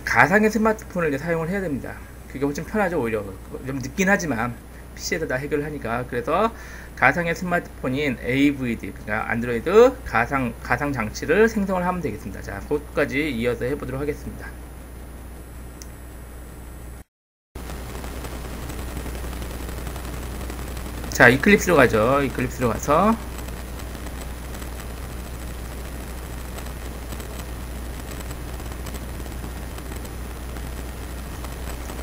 가상의 스마트폰을 이제 사용을 해야 됩니다. 그게 훨씬 편하죠. 오히려 좀 늦긴 하지만 PC에서 다 해결을 하니까. 그래서 가상의 스마트폰인 AVD, 그러니까 안드로이드 가상 장치를 생성을 하면 되겠습니다. 자, 그것까지 이어서 해보도록 하겠습니다. 자, 이클립스로 가죠. 이클립스로 가서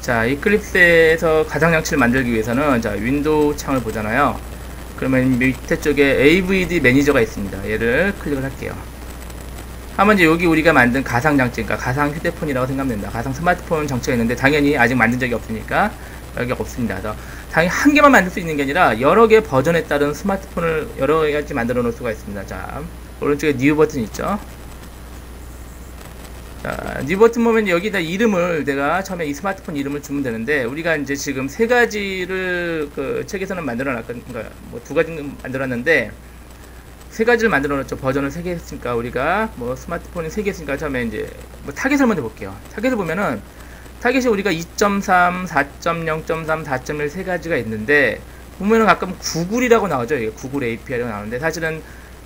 자, 이클립스에서 가상장치를 만들기 위해서는, 자, 윈도우 창을 보잖아요. 그러면 밑에 쪽에 AVD 매니저가 있습니다. 얘를 클릭을 할게요. 하면 이제 여기 우리가 만든 가상장치, 그러니까 가상 휴대폰이라고 생각됩니다. 가상 스마트폰 장치가 있는데, 당연히 아직 만든 적이 없으니까 여기 없습니다. 그래서 당연히 한 개만 만들 수 있는 게 아니라 여러 개 버전에 따른 스마트폰을 여러 가지 만들어 놓을 수가 있습니다. 자, 오른쪽에 뉴 버튼 있죠. 자, 뉴 버튼 보면 여기다 이름을, 내가 처음에 이 스마트폰 이름을 주면 되는데, 우리가 이제 지금 세 가지를 그 책에서는 만들어 놨거든요. 뭐 두 가지 만들었는데, 세 가지를 만들어 놨죠. 버전을 3개 했으니까, 우리가 뭐 스마트폰이 3개 했으니까 처음에 이제 뭐 타겟을 먼저 볼게요. 타겟을 보면은, 타겟이 우리가 2.3, 4.0.3, 4.1 세 가지가 있는데, 보면은 가끔 구글이라고 나오죠. 이게 구글 API라고 나오는데, 사실은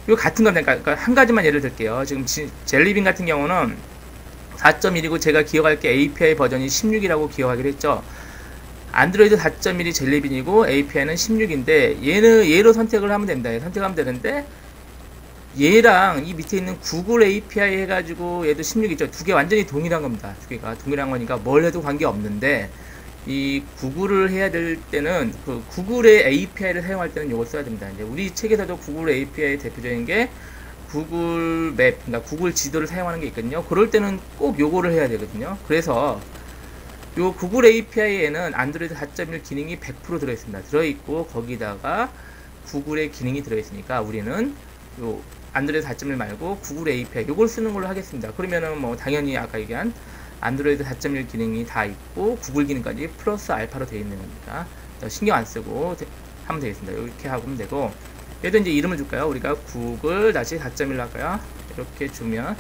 이거 같은 겁니다. 그러니까 한 가지만 예를 들게요. 지금 젤리빈 같은 경우는 4.1이고 제가 기억할 게 API 버전이 16이라고 기억하기로 했죠. 안드로이드 4.1이 젤리빈이고 API는 16인데, 얘로 선택을 하면 됩니다. 선택하면 되는데, 얘랑 이 밑에 있는 구글 API 해가지고 얘도 16 있죠. 두 개 완전히 동일한 겁니다. 두 개가 동일한 거니까 뭘 해도 관계 없는데 이 구글을 해야 될 때는 그 구글의 API를 사용할 때는 이걸 써야 됩니다. 이제 우리 책에서도 구글 API 대표적인 게 구글 맵, 그러니까 구글 지도를 사용하는 게 있거든요. 그럴 때는 꼭 요거를 해야 되거든요. 그래서 요 구글 API에는 안드로이드 4.1 기능이 100% 들어있습니다. 들어있고 거기다가 구글의 기능이 들어있으니까 우리는 요 안드로이드 4.1 말고 구글 API 요걸 쓰는 걸로 하겠습니다. 그러면은 뭐 당연히 아까 얘기한 안드로이드 4.1 기능이 다 있고 구글 기능까지 플러스 알파로 되어 있는 겁니다. 신경 안 쓰고 하면 되겠습니다. 이렇게 하면 되고 얘도 이제 이름을 줄까요? 우리가 구글 4.1로 할까요? 이렇게 주면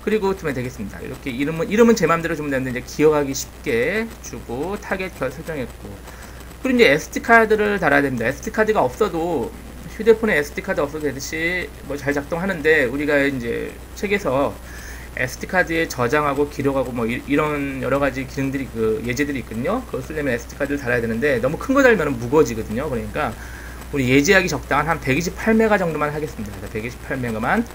그리고 두면 되겠습니다. 이렇게 이름은 제 마음대로 주면 되는데 이제 기억하기 쉽게 주고 타겟 설정했고 그리고 이제 SD카드를 달아야 됩니다. SD카드가 없어도 휴대폰에 SD카드 없어도 되듯이 뭐 잘 작동하는데 우리가 이제 책에서 SD카드에 저장하고 기록하고 뭐 이런 여러가지 기능들이 그 예제들이 있거든요. 그걸 쓰려면 SD카드를 달아야 되는데 너무 큰 거 달면 무거워지거든요. 그러니까 우리 예제하기 적당한 한 128메가 정도만 하겠습니다. 128메가만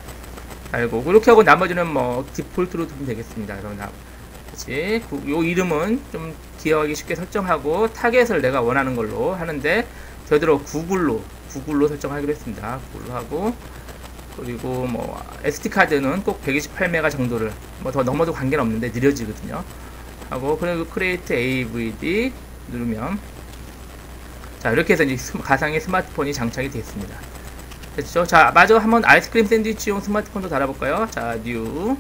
달고 그렇게 하고 나머지는 뭐 디폴트로 두면 되겠습니다. 그럼 다시 요 이름은 좀 기억하기 쉽게 설정하고 타겟을 내가 원하는 걸로 하는데 되도록 구글로 설정하기로 했습니다. 구글로 하고 그리고 뭐 SD카드는 꼭 128메가 정도를 뭐 더 넘어도 관계는 없는데 느려지거든요. 하고 그리고 크리에이트 AVD 누르면 자 이렇게 해서 이제 가상의 스마트폰이 장착이 되었습니다. 됐죠? 자 마저 한번 아이스크림 샌드위치용 스마트폰도 달아볼까요? 자 뉴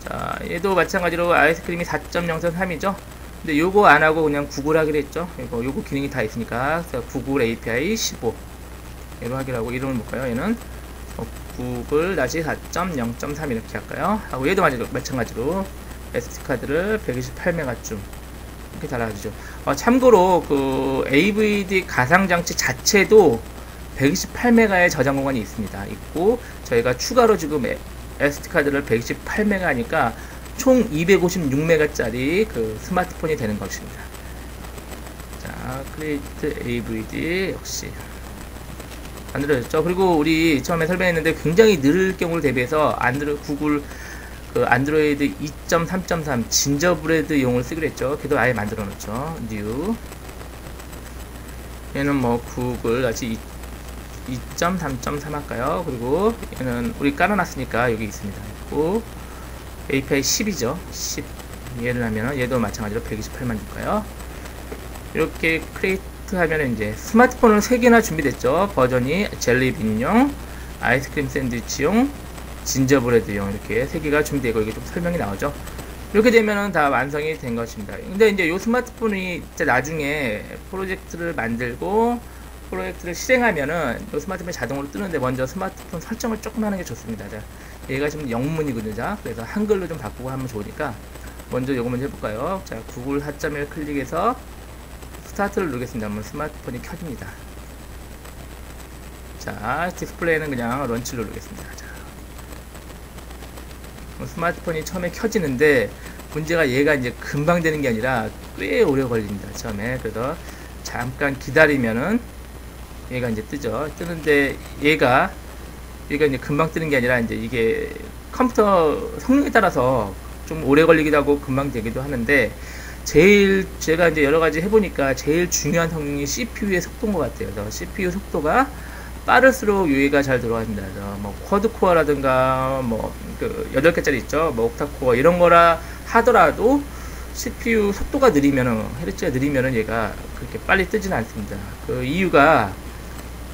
자 얘도 마찬가지로 아이스크림이 4.0.3이죠. 근데 요거 안하고 그냥 구글 하기로 했죠. 요거 기능이 다 있으니까 구글 API 15 얘로 하기로 하고 이름을 볼까요? 얘는 구글 4.0.3 이렇게 할까요? 하고 얘도 마찬가지로 SD카드를 128메가쯤 이렇게 달아주죠. 참고로 그 AVD 가상장치 자체도 128메가의 저장 공간이 있고 저희가 추가로 지금 SD카드를 128메가 하니까 총 256메가짜리 그 스마트폰이 되는 것입니다. 자, 크리에이트 AVD 역시 안 들어졌죠. 그리고 우리 처음에 설명했는데 굉장히 느릴 경우를 대비해서 구글 그 안드로이드 2.3.3 진저브레드용을 쓰기로 했죠. 걔도 아예 만들어 놓죠. 뉴 얘는 뭐 구글 다시 2.3.3 할까요? 그리고 얘는 우리 깔아놨으니까 여기 있습니다. 있고 API 10이죠. 10 얘를 하면은 얘도 마찬가지로 128만 줄까요? 이렇게 크리에이트 하면은 이제 스마트폰은 3개나 준비됐죠. 버전이 젤리빈용, 아이스크림 샌드위치용, 진저브레드용 이렇게 3개가 준비되고 이게 좀 설명이 나오죠. 이렇게 되면은 다 완성이 된 것입니다. 근데 이제 이 스마트폰이 나중에 프로젝트를 만들고 프로젝트를 실행하면은 이 스마트폰이 자동으로 뜨는데 먼저 스마트폰 설정을 조금 하는 게 좋습니다. 자, 얘가 지금 영문이거든요. 자, 그래서 한글로 좀 바꾸고 하면 좋으니까 먼저 요거 먼저 해볼까요? 자, 구글 4.1 클릭해서 스타트를 누르겠습니다. 그러면 스마트폰이 켜집니다. 자, 디스플레이는 그냥 런치를 누르겠습니다. 자, 스마트폰이 처음에 켜지는데 문제가 얘가 이제 금방 되는 게 아니라 꽤 오래 걸립니다. 처음에. 그래서 잠깐 기다리면은 얘가 이제 뜨죠. 뜨는데 얘가 이제 금방 뜨는 게 아니라 이제 이게 컴퓨터 성능에 따라서 좀 오래 걸리기도 하고 금방 되기도 하는데 제가 이제 여러 가지 해보니까 제일 중요한 성능이 CPU의 속도인 것 같아요. 그래서 CPU 속도가 빠를수록 얘가 잘 들어갑니다. 그래서 뭐 쿼드코어라든가 뭐 그 8개짜리 있죠. 뭐 옥타코어 이런 거라 하더라도 CPU 속도가 느리면은 헤르츠가 느리면은 얘가 그렇게 빨리 뜨지는 않습니다. 그 이유가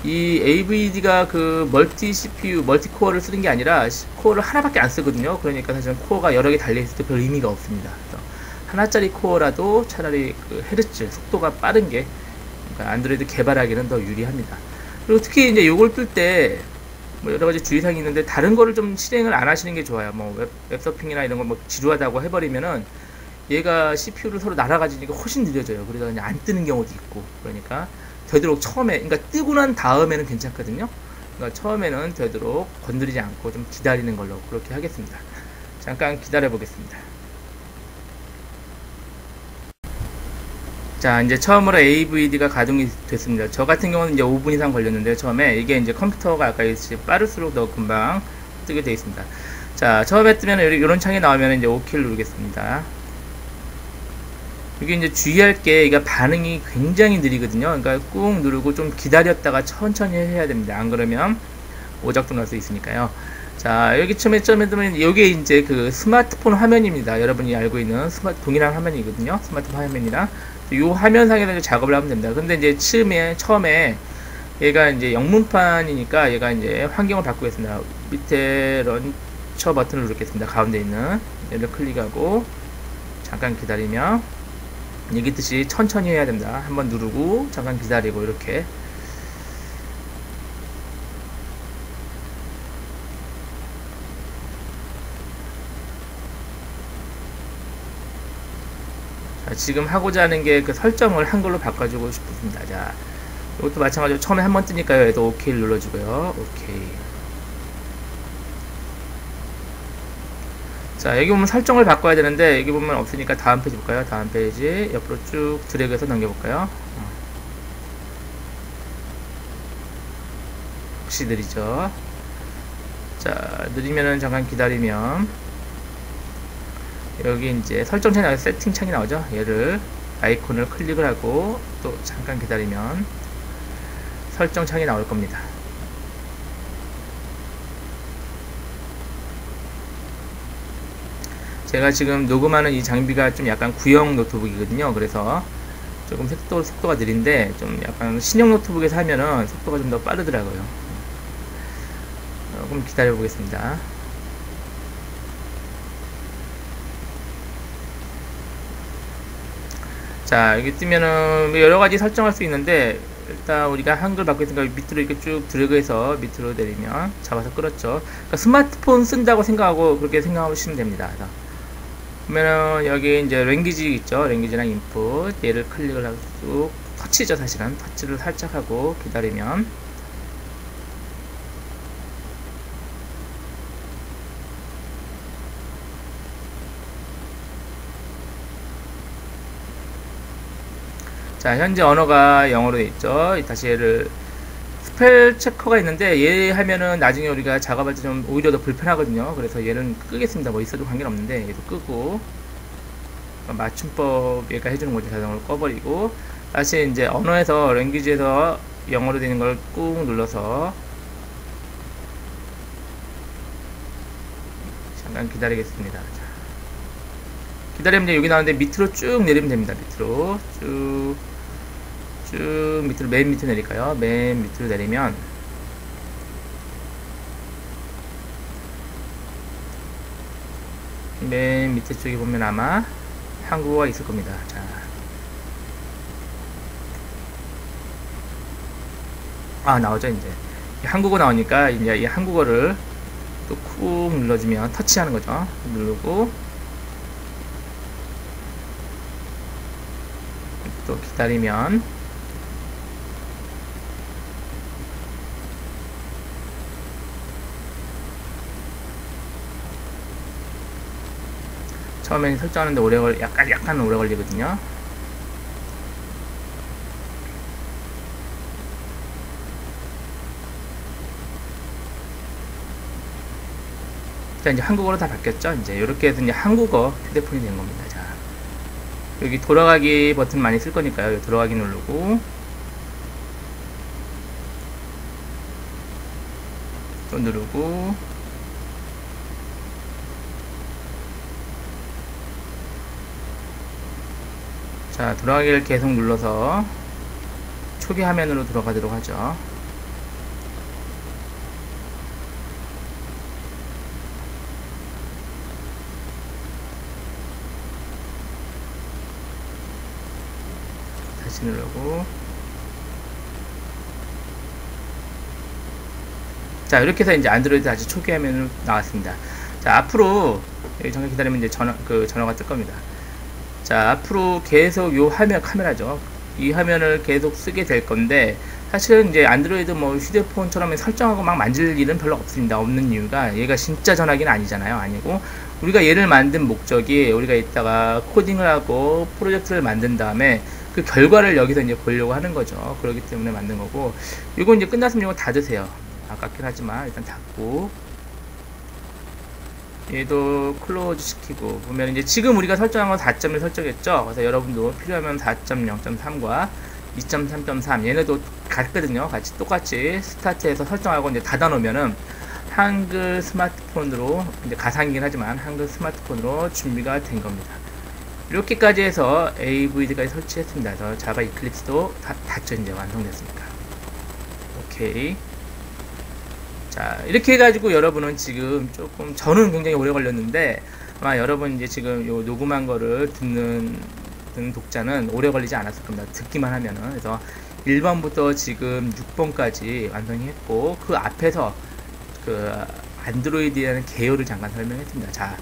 이 AVD가 그 멀티 CPU, 멀티 코어를 쓰는 게 아니라 코어를 하나밖에 안 쓰거든요. 그러니까 사실은 코어가 여러 개 달려있을 때 별 의미가 없습니다. 그래서 하나짜리 코어라도 차라리 그 헤르츠 속도가 빠른 게 그러니까 안드로이드 개발하기는 더 유리합니다. 그리고 특히 이제 요걸 뜰 때 뭐 여러 가지 주의사항이 있는데 다른 거를 좀 실행을 안 하시는 게 좋아요. 뭐 웹서핑이나 이런 거 뭐 지루하다고 해버리면은 얘가 CPU를 서로 날아가지니까 훨씬 느려져요. 그래서 그냥 안 뜨는 경우도 있고 그러니까 되도록 처음에 그러니까 뜨고 난 다음에는 괜찮거든요. 그러니까 처음에는 되도록 건드리지 않고 좀 기다리는 걸로 그렇게 하겠습니다. 잠깐 기다려 보겠습니다. 자, 이제 처음으로 AVD가 가동이 됐습니다. 저 같은 경우는 이제 5분 이상 걸렸는데요. 처음에 이게 이제 컴퓨터가 아까 빠를수록 더 금방 뜨게 되어 있습니다. 자, 처음에 뜨면 이런 창이 나오면 이제 OK를 누르겠습니다. 이게 이제 주의할 게 이게 반응이 굉장히 느리거든요. 그러니까 꾹 누르고 좀 기다렸다가 천천히 해야 됩니다. 안 그러면 오작동 날 수 있으니까요. 자, 여기 처음에 뜨면 이게 이제 그 스마트폰 화면입니다. 여러분이 알고 있는 동일한 화면이거든요. 스마트폰 화면이랑 이 화면상에서 작업을 하면 됩니다. 근데 이제 처음에 얘가 이제 영문판이니까 얘가 이제 환경을 바꾸겠습니다. 밑에 런처 버튼을 누르겠습니다. 가운데 있는 얘를 클릭하고 잠깐 기다리며 여기 있듯이 천천히 해야 됩니다. 한번 누르고 잠깐 기다리고 이렇게. 자, 지금 하고자 하는 게 그 설정을 한글로 바꿔주고 싶습니다. 자, 이것도 마찬가지로 처음에 한번 뜨니까요. 얘도 OK를 눌러주고요. 오케이. 자, 여기 보면 설정을 바꿔야 되는데 여기 보면 없으니까 다음 페이지 볼까요? 다음 페이지 옆으로 쭉 드래그해서 넘겨볼까요? 혹시 느리죠? 자, 느리면은 잠깐 기다리면 여기 이제 설정 창이 나와서 세팅 창이 나오죠? 얘를 아이콘을 클릭을 하고 또 잠깐 기다리면 설정 창이 나올 겁니다. 제가 지금 녹음하는 이 장비가 좀 약간 구형 노트북이거든요. 그래서 조금 속도가 느린데 좀 약간 신형 노트북에서 하면은 속도가 좀 더 빠르더라고요. 조금 기다려 보겠습니다. 자, 여기 뜨면은 여러가지 설정할 수 있는데 일단 우리가 한글 바꾸니까 밑으로 이렇게 쭉 드래그해서 밑으로 내리면 잡아서 끌었죠. 그러니까 스마트폰 쓴다고 생각하고 그렇게 생각하시면 됩니다. 그러면은 여기 이제 랭귀지 있죠. 랭귀지랑 인풋 얘를 클릭을 하고 쭉 터치죠. 사실은 터치를 살짝 하고 기다리면 자, 현재 언어가 영어로 되어 있죠. 다시 얘를 스펠 체커가 있는데 얘 하면은 나중에 우리가 작업할 때 좀 오히려 더 불편하거든요. 그래서 얘는 끄겠습니다. 뭐 있어도 관계는 없는데 얘도 끄고 맞춤법 얘가 해주는 거죠. 자동으로 꺼버리고 다시 이제 언어에서 랭귀지에서 영어로 되는 걸 꾹 눌러서 잠깐 기다리겠습니다. 자, 기다리면 이제 여기 나오는데 밑으로 쭉 내리면 됩니다. 밑으로 쭉 밑으로 맨 밑으로 내릴까요? 맨 밑으로 내리면 맨 밑에 쪽에 보면 아마 한국어가 있을 겁니다. 자, 나오죠. 이제 한국어 나오니까 이제 이 한국어를 또 꾹 눌러주면 터치하는 거죠. 누르고 또 기다리면 처음엔 설정하는데 약간 오래 걸리거든요. 자, 이제 한국어로 다 바뀌었죠. 이제 이렇게 해서 이제 한국어 휴대폰이 된 겁니다. 자, 여기 돌아가기 버튼 많이 쓸 거니까요. 돌아가기 누르고 또 누르고 자, 돌아가기를 계속 눌러서 초기 화면으로 들어가도록 하죠. 다시 누르고 자, 이렇게 해서 이제 안드로이드 다시 초기 화면으로 나왔습니다. 자, 앞으로 여기 잠깐 기다리면 이제 전화가 뜰 겁니다. 자, 앞으로 계속 요 화면 카메라죠. 이 화면을 계속 쓰게 될 건데 사실은 이제 안드로이드 뭐 휴대폰처럼 설정하고 막 만질 일은 별로 없습니다. 없는 이유가 얘가 진짜 전화기는 아니잖아요. 아니고 우리가 얘를 만든 목적이 우리가 이따가 코딩을 하고 프로젝트를 만든 다음에 그 결과를 여기서 이제 보려고 하는 거죠. 그렇기 때문에 만든 거고, 이거 이제 끝났으면 이거 닫으세요. 아깝긴 하지만 일단 닫고, 얘도 클로즈 시키고, 보면 이제 지금 우리가 설정한 건 4점을 설정했죠. 그래서 여러분도 필요하면 4.0.3과 2.3.3 얘네도 같거든요. 같이 똑같이 스타트해서 설정하고 이제 닫아 놓으면은 한글 스마트폰으로, 이제 가상이긴 하지만 한글 스마트폰으로 준비가 된 겁니다. 이렇게까지 해서 AVD까지 설치했습니다. 그래서 자바 이클립스도 닫죠. 이제 완성됐으니까. 오케이. 자, 이렇게 해가지고 여러분은 지금 조금, 저는 굉장히 오래 걸렸는데, 아마 여러분 이제 지금 요 녹음한 거를 듣는 독자는 오래 걸리지 않았을 겁니다. 듣기만 하면은. 그래서 1번부터 지금 6번까지 완성했고, 그 앞에서 그 안드로이드라는 개요를 잠깐 설명했습니다. 자,